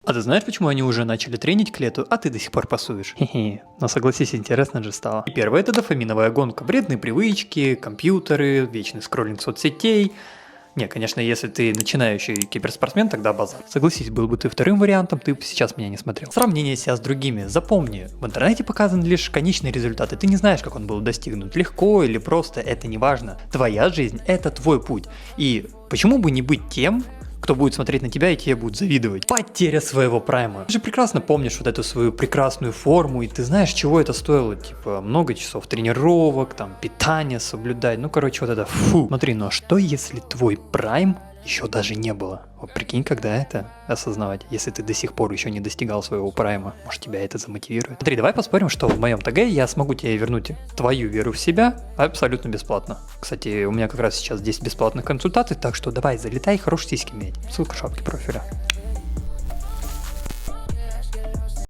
А ты знаешь, почему они уже начали тренить к лету, а ты до сих пор пасуешь? Хе-хе, но согласись, интересно же стало. И первое — это дофаминовая гонка. Вредные привычки, компьютеры, вечный скроллинг соцсетей. Не, конечно, если ты начинающий киберспортсмен, тогда базар. Согласись, был бы ты вторым вариантом, ты бы сейчас меня не смотрел. Сравнение себя с другими. Запомни, в интернете показан лишь конечный результат, и ты не знаешь, как он был достигнут. Легко или просто, это не важно. Твоя жизнь — это твой путь. И почему бы не быть тем, кто будет смотреть на тебя и тебе будет завидовать? Потеря своего прайма. Ты же прекрасно помнишь вот эту свою прекрасную форму, и ты знаешь, чего это стоило. Типа, много часов тренировок, там, питание соблюдать. Ну, короче, вот это фу. Смотри, ну а что если твой прайм еще даже не было? Вот прикинь, когда это осознавать, если ты до сих пор еще не достигал своего прайма. Может, тебя это замотивирует? Смотри, давай поспорим, что в моем ТГ я смогу тебе вернуть твою веру в себя абсолютно бесплатно. Кстати, у меня как раз сейчас 10 бесплатных консультаций, так что давай, залетай, хорошие сиськи иметь. Ссылка в шапке профиля.